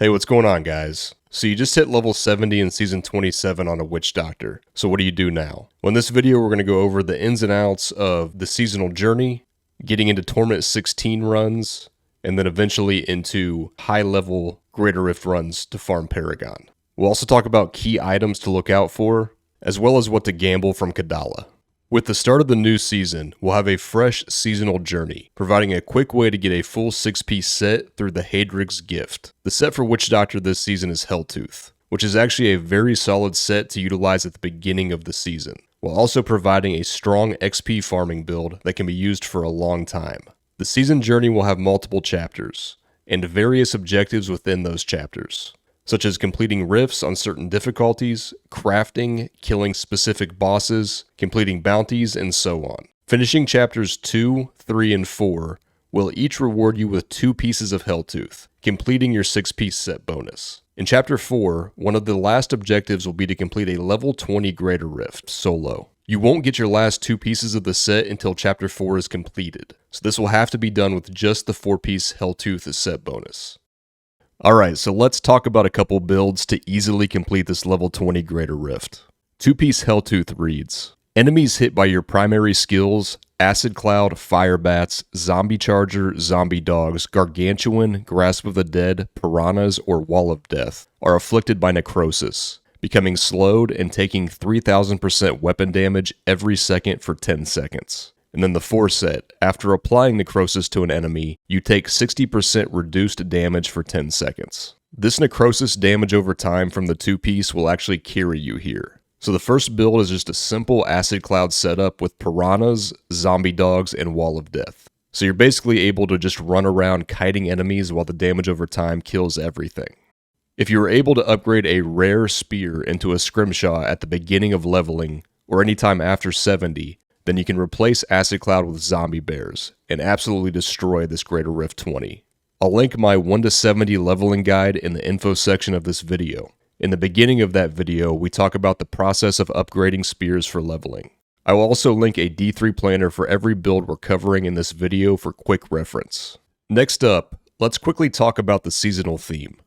Hey, what's going on, guys? So you just hit level 70 in Season 27 on a Witch Doctor. So what do you do now? Well, in this video, we're going to go over the ins and outs of the seasonal journey, getting into Torment 16 runs, and then eventually into high-level Greater Rift runs to farm Paragon. We'll also talk about key items to look out for, as well as what to gamble from Kadala. With the start of the new season, we'll have a fresh seasonal journey, providing a quick way to get a full 6-piece set through the Haedrig's Gift. The set for Witch Doctor this season is Helltooth, which is actually a very solid set to utilize at the beginning of the season, while also providing a strong XP farming build that can be used for a long time. The season journey will have multiple chapters, and various objectives within those chapters, such as completing rifts on certain difficulties, crafting, killing specific bosses, completing bounties, and so on. Finishing chapters 2, 3, and 4 will each reward you with 2 pieces of Helltooth, completing your 6-piece set bonus. In chapter 4, one of the last objectives will be to complete a level 20 Greater Rift, solo. You won't get your last 2 pieces of the set until chapter 4 is completed, so this will have to be done with just the 4-piece Helltooth set bonus. Alright, so let's talk about a couple builds to easily complete this level 20 Greater Rift. 2-piece Helltooth reads: enemies hit by your primary skills, Acid Cloud, Fire Bats, Zombie Charger, Zombie Dogs, Gargantuan, Grasp of the Dead, Piranhas, or Wall of Death, are afflicted by necrosis, becoming slowed and taking 3000% weapon damage every second for 10 seconds. And then the 4 set, after applying necrosis to an enemy, you take 60% reduced damage for 10 seconds. This necrosis damage over time from the 2-piece will actually carry you here. So the first build is just a simple Acid Cloud setup with Piranhas, Zombie Dogs, and Wall of Death. So you're basically able to just run around kiting enemies while the damage over time kills everything. If you are able to upgrade a rare spear into a Scrimshaw at the beginning of leveling, or anytime after 70, then you can replace Acid Cloud with Zombie Bears and absolutely destroy this Greater Rift 20. I'll link my 1 to 70 leveling guide in the info section of this video. In the beginning of that video, we talk about the process of upgrading spears for leveling. I will also link a D3 planner for every build we're covering in this video for quick reference. Next up, let's quickly talk about the seasonal theme.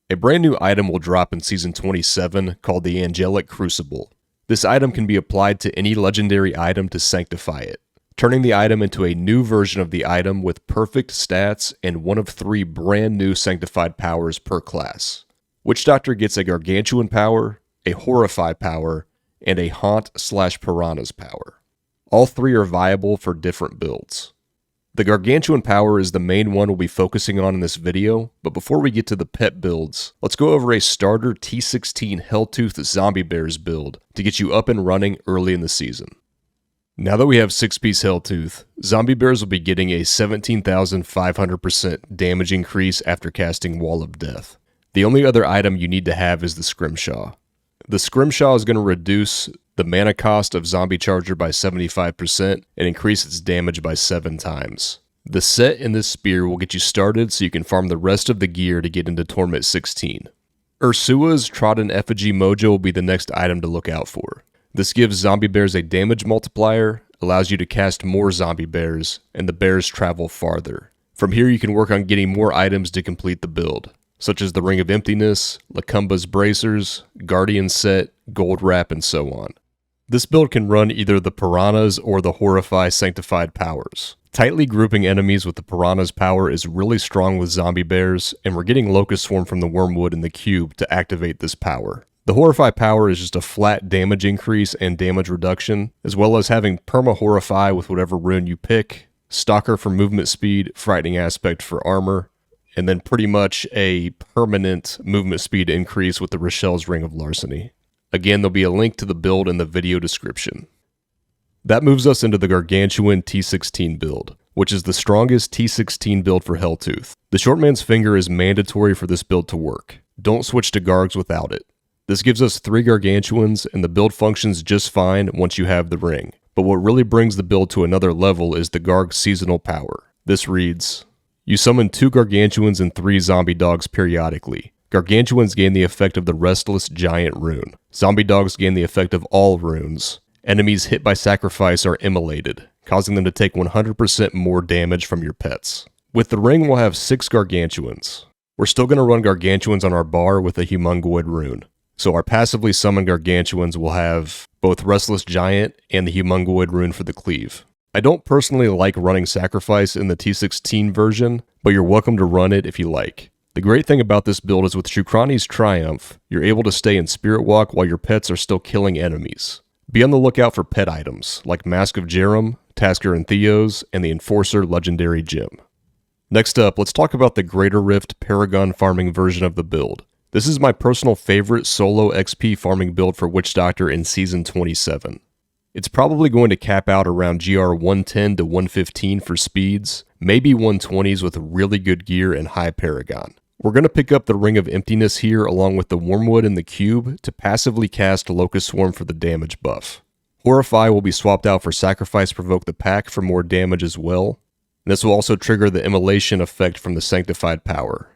A brand new item will drop in Season 27 called the Angelic Crucible. This item can be applied to any legendary item to sanctify it, turning the item into a new version of the item with perfect stats and one of 3 brand new sanctified powers per class. Witch Doctor gets a Gargantuan power, a Horrify power, and a Haunt/Piranhas power. All 3 are viable for different builds. The Gargantuan power is the main one we'll be focusing on in this video, but before we get to the pet builds, let's go over a starter T16 Helltooth Zombie Bears build to get you up and running early in the season. Now that we have 6-piece Helltooth, Zombie Bears will be getting a 17,500% damage increase after casting Wall of Death. The only other item you need to have is the Scrimshaw. The Scrimshaw is going to reduce the mana cost of Zombie Charger by 75% and increase its damage by 7 times. The set in this spear will get you started so you can farm the rest of the gear to get into Torment 16. Ursua's Trodden Effigy Mojo will be the next item to look out for. This gives Zombie Bears a damage multiplier, allows you to cast more Zombie Bears, and the bears travel farther. From here you can work on getting more items to complete the build, such as the Ring of Emptiness, Lacumba's Bracers, Guardian Set, Gold Wrap, and so on. This build can run either the Piranhas or the Horrify Sanctified powers. Tightly grouping enemies with the Piranhas power is really strong with Zombie Bears, and we're getting Locust Swarm from the Wormwood in the cube to activate this power. The Horrify power is just a flat damage increase and damage reduction, as well as having Perma Horrify with whatever rune you pick, Stalker for movement speed, Frightening Aspect for armor, and then pretty much a permanent movement speed increase with the Rochelle's Ring of Larceny. Again, there'll be a link to the build in the video description. That moves us into the Gargantuan T16 build, which is the strongest T16 build for Helltooth. The Shortman's Finger is mandatory for this build to work. Don't switch to Gargs without it. This gives us 3 Gargantuans, and the build functions just fine once you have the ring. But what really brings the build to another level is the Garg's seasonal power. This reads: you summon 2 Gargantuans and 3 Zombie Dogs periodically. Gargantuans gain the effect of the Restless Giant rune. Zombie Dogs gain the effect of all runes. Enemies hit by sacrifice are immolated, causing them to take 100% more damage from your pets. With the ring, we'll have 6 Gargantuans. We're still going to run Gargantuans on our bar with a Humungoid rune. So our passively summoned Gargantuans will have both Restless Giant and the Humungoid rune for the cleave. I don't personally like running Sacrifice in the T16 version, but you're welcome to run it if you like. The great thing about this build is with Shukrani's Triumph, you're able to stay in Spirit Walk while your pets are still killing enemies. Be on the lookout for pet items, like Mask of Jerem, Tasker and Theos, and the Enforcer Legendary Gem. Next up, let's talk about the Greater Rift Paragon farming version of the build. This is my personal favorite solo XP farming build for Witch Doctor in Season 27. It's probably going to cap out around GR 110 to 115 for speeds, maybe 120s with really good gear and high Paragon. We're going to pick up the Ring of Emptiness here along with the Wormwood and the Cube to passively cast Locust Swarm for the damage buff. Horrify will be swapped out for Sacrifice Provoke the Pack for more damage as well. This will also trigger the Immolation effect from the Sanctified Power.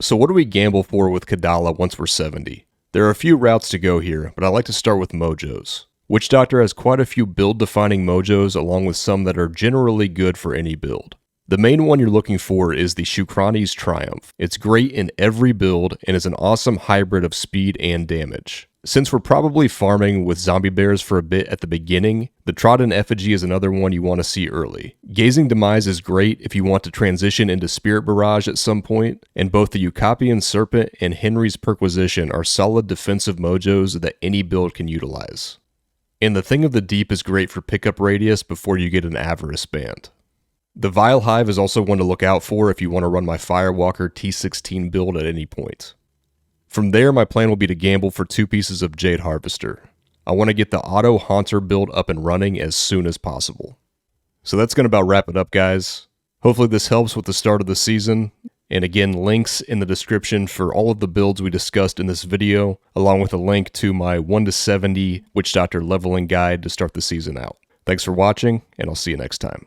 So what do we gamble for with Kadala once we're 70? There are a few routes to go here, but I like to start with Mojos. Witch Doctor has quite a few build-defining Mojos along with some that are generally good for any build. The main one you're looking for is the Shukrani's Triumph. It's great in every build and is an awesome hybrid of speed and damage. Since we're probably farming with Zombie Bears for a bit at the beginning, the Trodden Effigy is another one you want to see early. Gazing Demise is great if you want to transition into Spirit Barrage at some point, and both the Eucapian Serpent and Henry's Perquisition are solid defensive mojos that any build can utilize. And the Thing of the Deep is great for pickup radius before you get an Avarice band. The Vile Hive is also one to look out for if you want to run my Firewalker T16 build at any point. From there, my plan will be to gamble for 2 pieces of Jade Harvester. I want to get the Auto Haunter build up and running as soon as possible. So that's going to about wrap it up, guys. Hopefully this helps with the start of the season. And again, links in the description for all of the builds we discussed in this video, along with a link to my 1 to 70 Witch Doctor leveling guide to start the season out. Thanks for watching, and I'll see you next time.